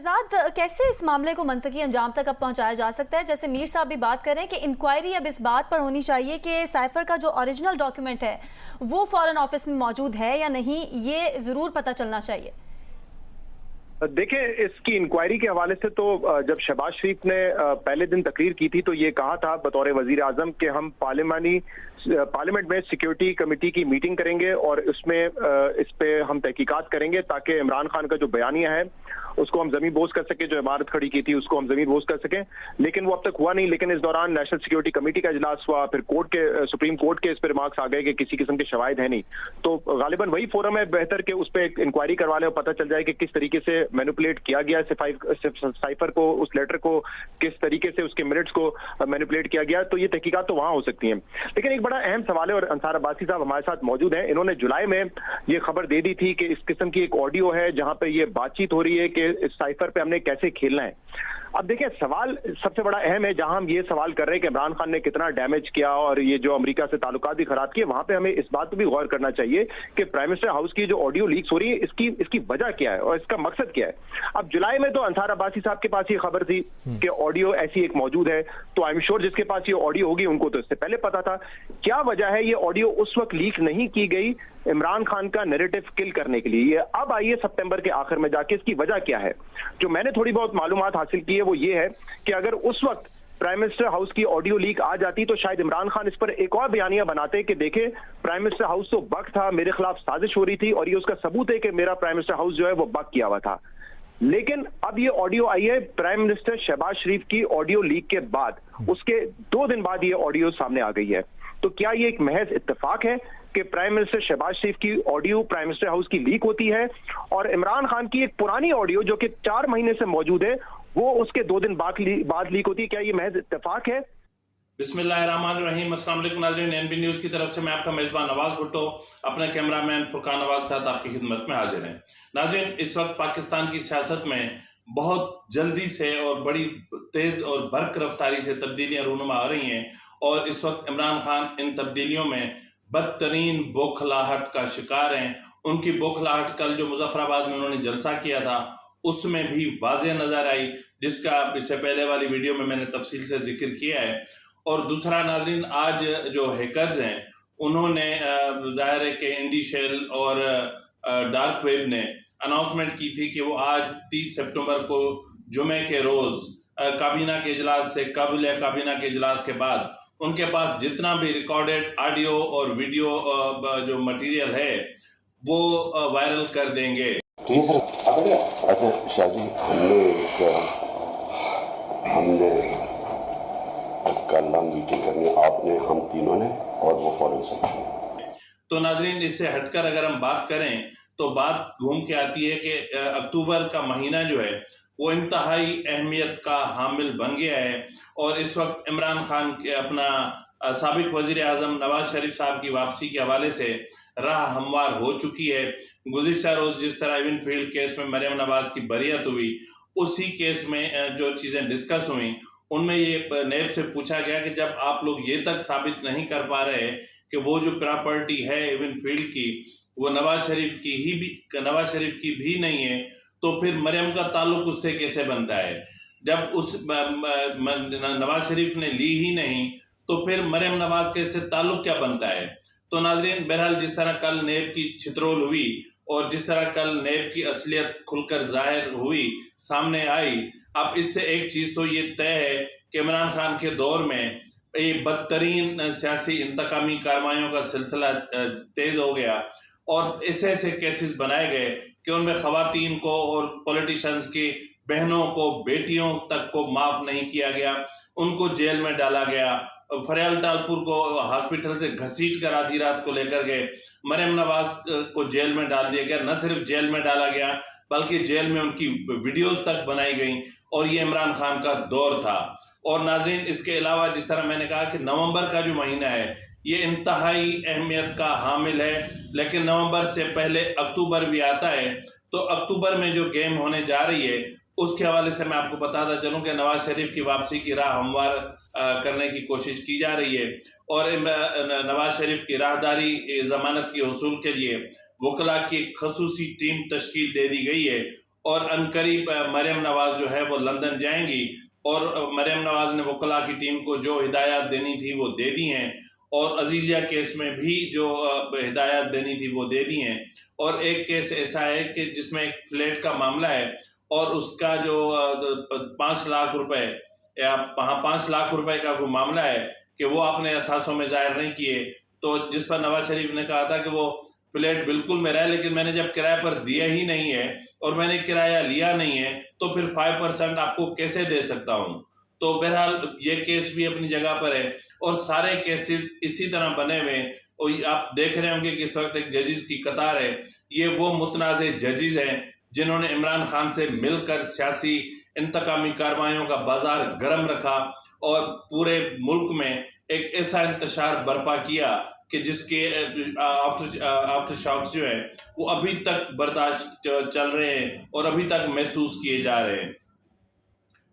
कैसे इस मामले को मंतकी अंजाम तक अब पहुंचाया जा सकता है? जैसे मीर साहब भी बात कर रहे हैं कि इंक्वायरी अब इस बात पर होनी चाहिए कि साइफर का जो ओरिजिनल डॉक्यूमेंट है वो फॉरेन ऑफिस में मौजूद है या नहीं, ये जरूर पता चलना चाहिए। देखिए, इसकी इंक्वायरी के हवाले से तो जब शहबाज शरीफ ने पहले दिन तकरीर की थी तो ये कहा था बतौर वजीर आजम कि हम पार्लियामेंट में सिक्योरिटी कमेटी की मीटिंग करेंगे और इसमें इस पे हम तहकीकात करेंगे ताकि इमरान खान का जो बयानिया है उसको हम जमीन बोझ कर सके, जो इमारत खड़ी की थी उसको हम जमीन बोझ कर सकें। लेकिन वो अब तक हुआ नहीं। लेकिन इस दौरान नेशनल सिक्योरिटी कमेटी का इजलास हुआ, फिर सुप्रीम कोर्ट के इस पर रिमार्क्स आ गए कि किसी किस्म के शवाहिद है नहीं। तो गालिबन वही फोरम है बेहतर कि उस पर इंक्वायरी करवा लें और पता चल जाए कि किस तरीके से मैनिपुलेट किया गया साइफर को, उस लेटर को किस तरीके से, उसके मिनट्स को मैनिपुलेट किया गया। तो ये तहकीकात तो वहां हो सकती है। लेकिन एक बड़ा अहम सवाल है और अंसार अब्बासी साहब हमारे साथ मौजूद हैं। इन्होंने जुलाई में ये खबर दे दी थी कि इस किस्म की एक ऑडियो है जहां पे ये बातचीत हो रही है कि इस साइफर पे हमने कैसे खेलना है। अब देखिए, सवाल सबसे बड़ा अहम है, जहां हम ये सवाल कर रहे हैं कि इमरान खान ने कितना डैमेज किया और ये जो अमेरिका से ताल्लुकात भी खराब किए, वहां पे हमें इस बात पर भी गौर करना चाहिए कि प्राइम मिनिस्टर हाउस की जो ऑडियो लीक्स हो रही है इसकी वजह क्या है और इसका मकसद क्या है। अब जुलाई में तो अंसार अब्बासी साहब के पास ये खबर थी कि ऑडियो ऐसी एक मौजूद है, तो आई एम श्योर जिसके पास ये ऑडियो होगी उनको तो इससे पहले पता था। क्या वजह है ये ऑडियो उस वक्त लीक नहीं की गई इमरान खान का नैरेटिव किल करने के लिए? ये अब आई है सितंबर के आखिर में जाके, इसकी वजह क्या है? जो मैंने थोड़ी बहुत मालूमात हासिल की है वो ये है कि अगर उस वक्त प्राइम मिनिस्टर हाउस की ऑडियो लीक आ जाती तो शायद इमरान खान इस पर एक और बयानिया बनाते कि देखे प्राइम मिनिस्टर हाउस तो बग था, मेरे खिलाफ साजिश हो रही थी और ये उसका सबूत है कि मेरा प्राइम मिनिस्टर हाउस जो है वो बग किया हुआ था। लेकिन अब ये ऑडियो आई है प्राइम मिनिस्टर शहबाज शरीफ की ऑडियो लीक के बाद, उसके 2 दिन बाद ये ऑडियो सामने आ गई है। तो क्या ये एक महज इत्तेफाक है कि प्राइम मिनिस्टर शहबाज शरीफ की ऑडियो प्राइम मिनिस्टर हाउस की लीक होती है और इमरान खान की एक पुरानी ऑडियो जो कि 4 महीने से मौजूद है वो उसके 2 दिन बाद लीक होती है? क्या ये महज इत्तेफाक है? बिस्मिल्लाहिर्रहमानिर्रहीम। अस्सलाम वालेकुम नाज़रीन, एनबी न्यूज़ की तरफ से मैं आपका मेज़बान नवाज भुट्टो अपने कैमरामैन फुरकान नवाज के साथ आपकी खिदमत में हाजिर हैं। नाज़रीन, इस वक्त पाकिस्तान की सियासत में बहुत जल्दी से और बड़ी तेज़ और बरक रफ्तारी से तब्दीलियाँ रूनुमा आ रही हैं और इस वक्त इमरान खान इन तब्दीलियों में बदतरीन बौखलाहट का शिकार हैं। उनकी बौखलाहट कल जो मुजफ्फराबाद में उन्होंने जलसा किया था उसमें भी वाज़ेह नज़र आई, जिसका इससे पहले वाली वीडियो में मैंने तफसील से जिक्र किया है। और दूसरा नाज़रीन, आज जो हैकर्स हैं उन्होंने ज़ाहिर है कि इंडी शेल और डार्क वेब ने अनाउंसमेंट की थी कि वो आज 30 सितंबर को जुमे के रोज़ काबीना के इजलास से कबल या काबीना के इजलास के बाद उनके पास जितना भी रिकॉर्डेड ऑडियो और वीडियो जो मटेरियल है वो वायरल कर देंगे। ठीक है सर। अच्छा शाहजी, हमने कल मीटिंग करनी, आपने, हम तीनों ने और वो फॉरेन सेक्रेटरी। तो नाजरीन, इससे हटकर अगर हम बात करें तो बात घूम के आती है कि अक्टूबर का महीना जो है वो इंतहाई अहमियत का हामिल बन गया है और इस वक्त इमरान खान के अपना साबिक वजीर आज़म नवाज शरीफ साहब की वापसी के हवाले से राह हमवार हो चुकी है। गुज़िश्ता रोज़ जिस तरह इवन फील्ड केस में मरियम नवाज की बरियत हुई, उसी केस में जो चीज़ें डिस्कस हुई उनमें ये नेब से पूछा गया कि जब आप लोग ये तक साबित नहीं कर पा रहे कि वो जो प्रॉपर्टी है इवन फील्ड की वो नवाज शरीफ की भी नहीं है, तो फिर मरियम का ताल्लुक उससे कैसे बनता है? जब उस नवाज शरीफ ने ली ही नहीं तो फिर मरियम नवाज के से ताल्लुक क्या बनता है? तो नाजरीन, बहरहाल जिस तरह कल नेब की छितरोल हुई और जिस तरह कल नेब की असलियत खुलकर जाहिर हुई, सामने आई, अब इससे एक चीज़ तो ये तय है कि इमरान खान के दौर में एक बदतरीन सियासी इंतकामी कार्रवाइयों का सिलसिला तेज़ हो गया और ऐसे केसेस बनाए गए कि उनमें ख़वातीन को और पॉलिटिशियंस की बहनों को, बेटियों तक को माफ़ नहीं किया गया, उनको जेल में डाला गया। फरियाल तालपुर को हॉस्पिटल से घसीट कर आधी रात को लेकर गए, मरियम नवाज को जेल में डाल दिया गया। न सिर्फ जेल में डाला गया बल्कि जेल में उनकी वीडियोस तक बनाई गई और ये इमरान खान का दौर था। और नाजरीन, इसके अलावा जिस तरह मैंने कहा कि नवंबर का जो महीना है ये इंतहाई अहमियत का हामिल है, लेकिन नवंबर से पहले अक्टूबर भी आता है। तो अक्टूबर में जो गेम होने जा रही है उसके हवाले से मैं आपको बताता चलूँ कि नवाज शरीफ की वापसी की राह हमवार करने की कोशिश की जा रही है और नवाज शरीफ की राहदारी ज़मानत की हसूल के लिए वकला की खसूसी टीम तश्कील दे दी गई है और अनकरीब मरियम नवाज जो है वो लंदन जाएंगी और मरियम नवाज ने वकला की टीम को जो हिदायत देनी थी वो दे दी हैं और अजीज़िया केस में भी जो हिदायत देनी थी वो दे दी हैं। और एक केस ऐसा है कि जिसमें एक फ्लैट का मामला है और उसका जो 5 लाख रुपए या 5 लाख रुपए का कोई मामला है कि वो आपने असासों में जाहिर नहीं किए, तो जिस पर नवाज शरीफ ने कहा था कि वो फ्लैट बिल्कुल मेरा है लेकिन मैंने जब किराए पर दिया ही नहीं है और मैंने किराया लिया नहीं है तो फिर 5% आपको कैसे दे सकता हूं। तो बहरहाल ये केस भी अपनी जगह पर है और सारे केसेस इसी तरह बने हुए। और आप देख रहे होंगे कि इस वक्त एक जजेस की कतार है। ये वो मुतनाज़ जजेस हैं जिन्होंने इमरान खान से मिलकर सियासी इंतकामी कार्रवाइयों का बाजार गर्म रखा और पूरे मुल्क में एक ऐसा इंतशार बर्पा किया कि जिसके आफ्टर शॉक्स जो है वो अभी तक बर्दाश्त चल रहे हैं और अभी तक महसूस किए जा रहे हैं।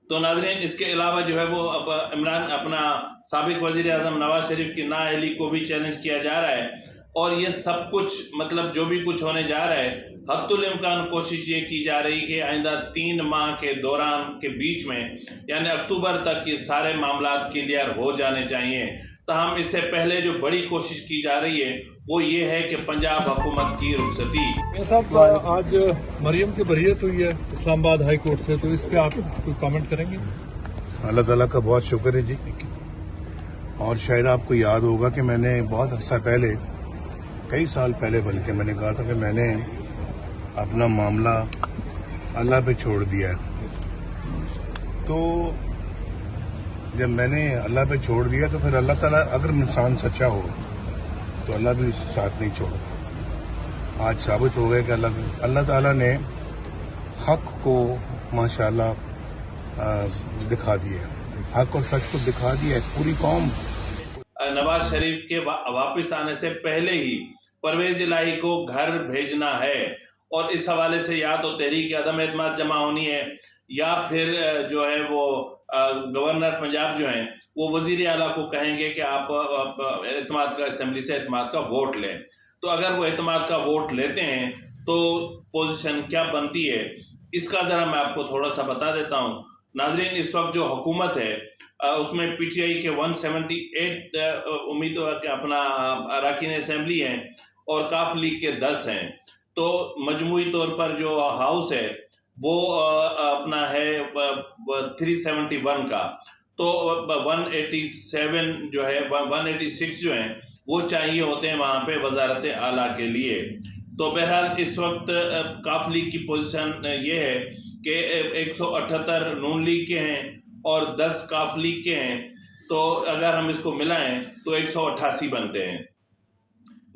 तो नाज़रीन, इसके अलावा जो है वो अब इमरान अपना साबिक वज़ीर आज़म नवाज शरीफ की नाअहली को भी चैलेंज किया जा रहा है और ये सब कुछ मतलब जो भी कुछ होने जा रहा है हद्दुल इम्कान कोशिश ये की जा रही कि आइंदा 3 माह के दौरान के बीच में यानी अक्टूबर तक ये सारे मामला क्लियर हो जाने चाहिए। ताहम इससे पहले जो बड़ी कोशिश की जा रही है वो ये है कि पंजाब हुकूमत की रुखसती। साहब, आज मरियम की बरीयत हुई है इस्लामाबाद हाई कोर्ट से, तो इस पे आप कोई कमेंट करेंगे? अल्लाह ताला का बहुत शुक्र है जी। और शायद आपको याद होगा कि मैंने बहुत अर्सा पहले, कई साल पहले बल्कि, मैंने कहा था कि मैंने अपना मामला अल्लाह पे छोड़ दिया है। तो जब मैंने अल्लाह पे छोड़ दिया तो फिर अल्लाह ताला, अगर इंसान सच्चा हो तो अल्लाह भी साथ नहीं छोड़ता। आज साबित हो गया कि अल्लाह ताला ने हक को माशाल्लाह दिखा दिया, हक और सच को दिखा दिया है पूरी कौम। नवाज शरीफ के वापस आने से पहले ही परवेज इलाही को घर भेजना है और इस हवाले से या तो तहरीक अदम एतमाद जमा होनी है या फिर जो है वो गवर्नर पंजाब जो हैं वो वजीर आला को कहेंगे कि आप एतमाद का, असेंबली से एतमाद का वोट लें। तो अगर वो एतमाद का वोट लेते हैं तो पोजीशन क्या बनती है, इसका ज़रा मैं आपको थोड़ा सा बता देता हूँ। नाजरीन, इस वक्त जो हुकूमत है उसमें पीटीआई के 178 उम्मीदवार के अपना अरकान असेंबली हैं और काफ लीग के 10 हैं। तो मजमूई तौर पर जो हाउस है वो अपना है 371 का, तो 187 जो है 186 जो हैं वो चाहिए होते हैं वहाँ पे वजारत आला के लिए। तो बहरहाल इस वक्त काफ लीग की पोजीशन ये है कि 178 नून लीग के हैं और 10 काफ लीग के हैं, तो अगर हम इसको मिलाएं तो 188 बनते हैं।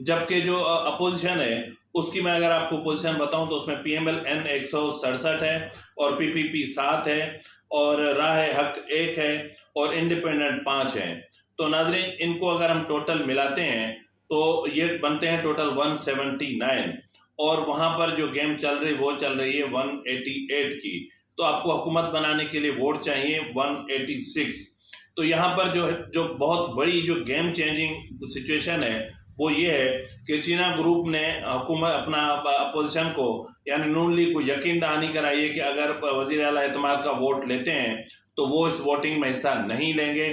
जबकि जो अपोजिशन है उसकी मैं अगर आपको पोजीशन बताऊं तो उसमें PMLN 167 है और PPP 7 है और राह हक 1 है और इंडिपेंडेंट 5 हैं। तो नाजरीन, इनको अगर हम टोटल मिलाते हैं तो ये बनते हैं टोटल 179 और वहाँ पर जो गेम चल रही वो चल रही है 188 की। तो आपको हुकूमत बनाने के लिए वोट चाहिए 186। तो यहाँ पर जो बहुत बड़ी जो गेम चेंजिंग सिचुएशन है वो ये है कि चीना ग्रुप ने हुकूमत अपना अपोजिशन को यानी नून लीग को यकीन दहानी कराई है कि अगर वज़ीर आला एतमाद का वोट लेते हैं तो वो इस वोटिंग में हिस्सा नहीं लेंगे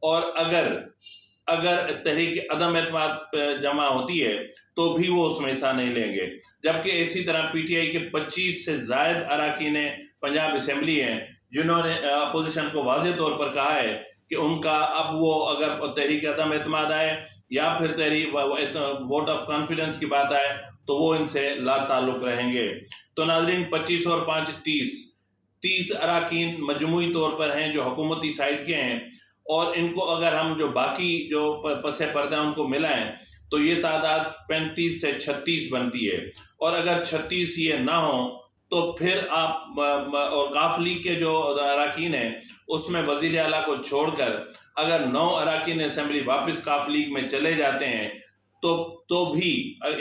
और अगर तहरीक अदम एतमाद जमा होती है तो भी वो उसमें हिस्सा नहीं लेंगे। जबकि इसी तरह पीटीआई के 25 से ज़ायद अरकान पंजाब असेंबली हैं जिन्होंने अपोजिशन को वाज़ेह तौर पर कहा है कि उनका अब वो अगर तहरीक अदम एतमाद आए या फिर तहरीक वोट ऑफ कॉन्फिडेंस की बात आए तो वो इनसे ला ताल्लुक रहेंगे। तो नाजरीन, 25 और 5 30 अरकान मजमूई तौर पर हैं जो हुकूमती साइड के हैं और इनको अगर हम जो बाकी जो पसे पर्दा उनको मिलाएं तो ये तादाद 35 से 36 बनती है। और अगर 36 ये ना हो तो फिर आप और काफ लीग के जो अरकान हैं उसमें वजीर आला को छोड़कर अगर 9 अरकान असेंबली वापस काफ लीग में चले जाते हैं तो भी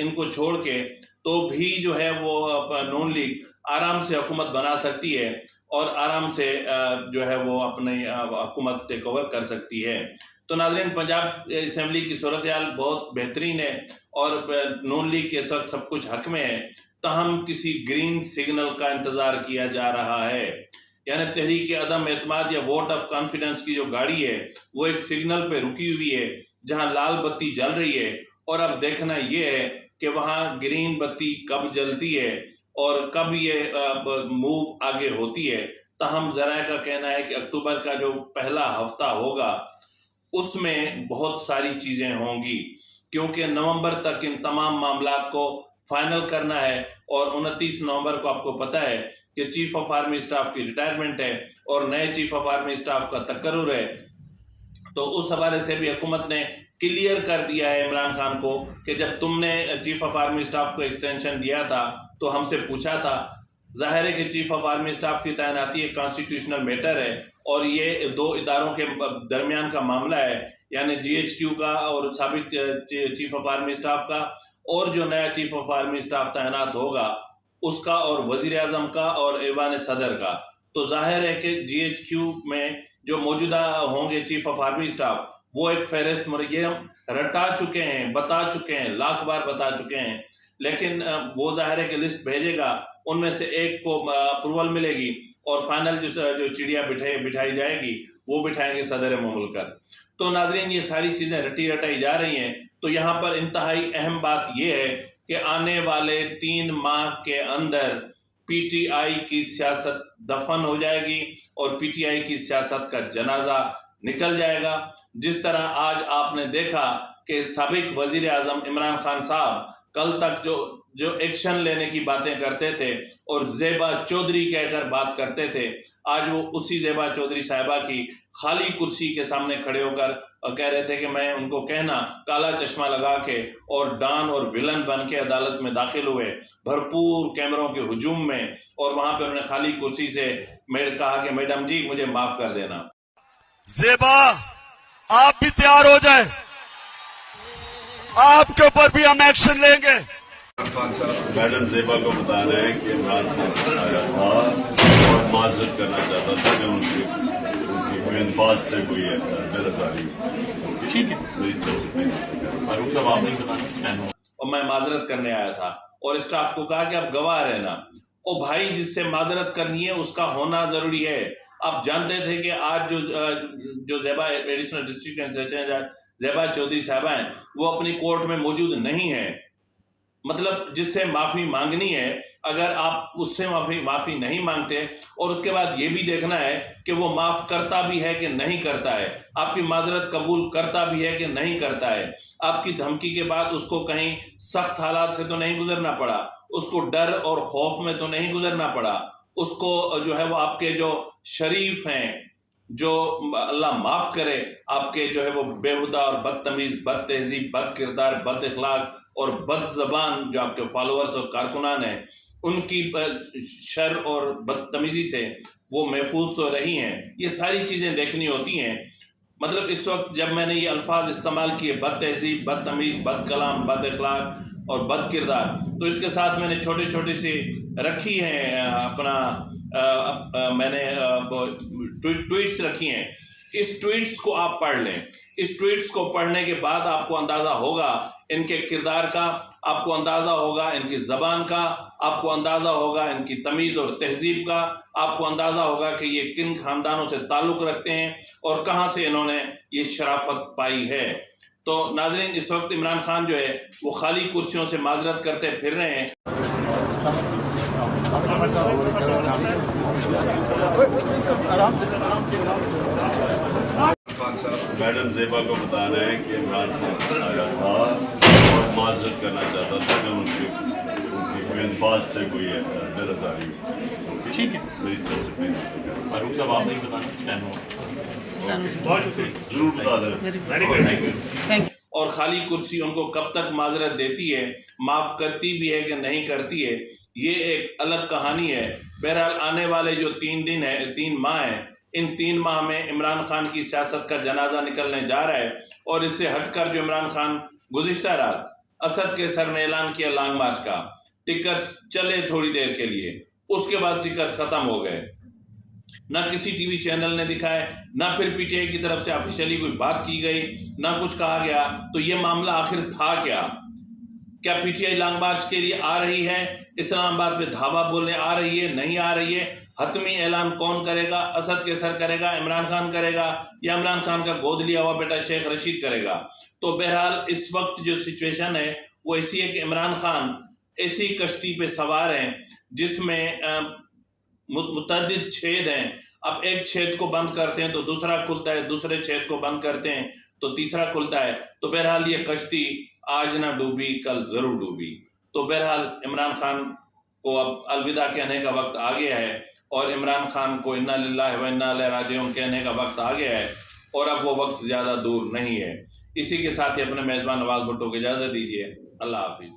इनको छोड़ के तो भी जो है वो नून लीग आराम से हुकूमत बना सकती है और आराम से जो है वो अपनी हुकूमत टेक ओवर कर सकती है। तो नाज़रीन, पंजाब असेंबली की सूरत हाल बहुत बेहतरीन है और नून लीग के सब कुछ हक में है। तहम किसी ग्रीन सिग्नल का इंतजार किया जा रहा है। यानी तहरीक अदम एतमाद या वोट ऑफ कॉन्फिडेंस की जो गाड़ी है वो एक सिग्नल पे रुकी हुई है जहां लाल बत्ती जल रही है, और अब देखना ये है कि वहां ग्रीन बत्ती कब जलती है और कब ये मूव आगे होती है। तहम ज़राए का कहना है कि अक्टूबर का जो पहला हफ्ता होगा उसमें बहुत सारी चीज़ें होंगी, क्योंकि नवंबर तक इन तमाम मामलात को फाइनल करना है, और 29 नवंबर को आपको पता है कि चीफ ऑफ आर्मी स्टाफ की रिटायरमेंट है और नए चीफ ऑफ आर्मी स्टाफ का तकर्रुर है। तो उस हवाले से भी हुकूमत ने क्लियर कर दिया है इमरान खान को कि जब तुमने चीफ ऑफ आर्मी स्टाफ को एक्सटेंशन दिया था तो हमसे पूछा था। जाहिर है कि चीफ ऑफ आर्मी स्टाफ की तैनाती एक कॉन्स्टिट्यूशनल मैटर है और ये दो इदारों के दरमियान का मामला है, यानी GHQ का और साबिक चीफ ऑफ आर्मी स्टाफ का, और जो नया चीफ ऑफ आर्मी स्टाफ तैनात होगा उसका, और वजीर आजम का और ऐवान सदर का। तो जाहिर है कि GHQ में जो मौजूदा होंगे चीफ ऑफ आर्मी स्टाफ वो एक फहरिस्त हम रटा चुके हैं, बता चुके हैं, लाख बार बता चुके हैं, लेकिन वो जाहिर है कि लिस्ट भेजेगा, उनमें से एक को अप्रूवल मिलेगी और फाइनल जो चिड़िया बिठाई जाएगी वो बिठाएंगे सदर मुमलकत। तो नाजरीन, ये सारी चीज़ें रटी रटाई जा रही हैं। तो यहाँ पर इंतहाई अहम बात ये है कि आने वाले 3 माह के अंदर PTI की सियासत दफन हो जाएगी और PTI की सियासत का जनाजा निकल जाएगा। जिस तरह आज आपने देखा कि साबिक वजीर आजम इमरान खान साहब कल तक जो एक्शन लेने की बातें करते थे और ज़ेबा चौधरी कहकर बात करते थे, आज वो उसी ज़ेबा चौधरी साहिबा की खाली कुर्सी के सामने खड़े होकर कह रहे थे कि मैं उनको कहना काला चश्मा लगा के और डॉन और विलन बन के अदालत में दाखिल हुए भरपूर कैमरों के हुजूम में, और वहां पर उन्होंने खाली कुर्सी से कहा कि मैडम जी मुझे माफ कर देना। ज़ेबा आप भी तैयार हो जाए, आपके ऊपर भी हम एक्शन लेंगे। मैडम ज़ेबा को बता रहे हैं कि इमरान खान आया था और माजरत करना चाहता था कि उनकी कोई अल्फाज से कोई बेनज़ारी, ठीक है, मेरी तरफ से फारूक साहब आप नहीं बताना, और मैं माजरत करने आया था, और स्टाफ को कहा कि आप गवाह रहना। ओ भाई, जिससे माजरत करनी है उसका होना जरूरी है। आप जानते थे कि आज जो Zeba additional district and session जज ज़ेबा चौधरी साहबा हैं वो अपनी कोर्ट में मौजूद नहीं है। मतलब जिससे माफ़ी मांगनी है, अगर आप उससे माफ़ी नहीं मांगते और उसके बाद ये भी देखना है कि वो माफ़ करता भी है कि नहीं करता है, आपकी माजरत कबूल करता भी है कि नहीं करता है, आपकी धमकी के बाद उसको कहीं सख्त हालात से तो नहीं गुजरना पड़ा, उसको डर और खौफ में तो नहीं गुजरना पड़ा, उसको जो है वो आपके जो शरीफ हैं, जो अल्लाह माफ़ करे, आपके जो है वो बेहुदा और बदतमीज़, बदतहजीब, बद किरदार, बद इखलाक और बद ज़बान जो आपके फॉलोअर्स और कारकुनान हैं, उनकी शर और बदतमीज़ी से वो महफूज तो रही हैं। ये सारी चीज़ें देखनी होती हैं। मतलब इस वक्त जब मैंने ये अल्फाज इस्तेमाल किए, बद तहजीब, बदतमीज़, बद कलाम, बद इखलाक और बद किरदार, तो इसके साथ मैंने छोटे छोटे से रखी हैं मैंने ट्वीट्स रखी हैं। इस ट्वीट्स को आप पढ़ लें। इस ट्वीट्स को पढ़ने के बाद आपको अंदाज़ा होगा इनके किरदार का, आपको अंदाज़ा होगा इनकी ज़बान का, आपको अंदाज़ा होगा इनकी तमीज़ और तहजीब का, आपको अंदाज़ा होगा कि ये किन ख़ानदानों से ताल्लुक़ रखते हैं और कहाँ से इन्होंने ये शराफत पाई है। तो नाज़रीन, इस वक्त इमरान खान जो है वो खाली कुर्सियों से माजरत करते फिर रहे हैं। मैडम ज़ेबा को बता रहे हैं कि इमरान खान आया था और माजरत करना चाहता था कि उनकी कोई अल्फाज से कोई बेनज़ारी, ठीक है, मेरी तरफ से फारूक साहब आप नहीं बताना, बहुत शुक्रिया, जरूर बता दें। और खाली कुर्सी उनको कब तक माजरत देती है, माफ़ करती भी है कि नहीं करती है, ये एक अलग कहानी है। बहरहाल आने वाले जो 3 माह हैं, इन 3 माह में इमरान खान की सियासत का जनाजा निकलने जा रहा है। और इससे हटकर जो इमरान खान गुज़िश्ता रात असद के सर ने ऐलान किया लॉन्ग मार्च का, टिकट्स चले थोड़ी देर के लिए, उसके बाद टिकट्स ख़त्म हो गए, ना किसी टीवी चैनल ने दिखाए, ना फिर PTI की तरफ से ऑफिशियली कोई बात की गई, ना कुछ कहा गया। तो ये मामला आखिर था क्या? क्या पीटीआई लॉन्ग मार्च के लिए आ रही है, इस्लामाबाद पे धावा बोलने आ रही है, नहीं आ रही है? हतमी ऐलान कौन करेगा? असद कैसर करेगा, इमरान खान करेगा, या इमरान खान का गोद लिया हुआ बेटा शेख रशीद करेगा? तो बहरहाल इस वक्त जो सिचुएशन है वो ऐसी है कि इमरान खान ऐसी कश्ती पे सवार हैं जिसमें मुतअद्दिद छेद हैं। अब एक छेद को बंद करते हैं तो दूसरा खुलता है, दूसरे छेद को बंद करते हैं तो तीसरा खुलता है। तो बहरहाल ये कश्ती आज ना डूबी कल जरूर डूबी। तो बहरहाल इमरान खान को अब अलविदा कहने का वक्त आ गया है और इमरान खान को इन्ना लिल्लाहि व इन्ना इलैहि राजिऊन कहने का वक्त आ गया है और अब वो वक्त ज़्यादा दूर नहीं है। इसी के साथ ही अपने मेज़बान नवाज भुट्टो को इजाज़त दीजिए। अल्लाह हाफिज़।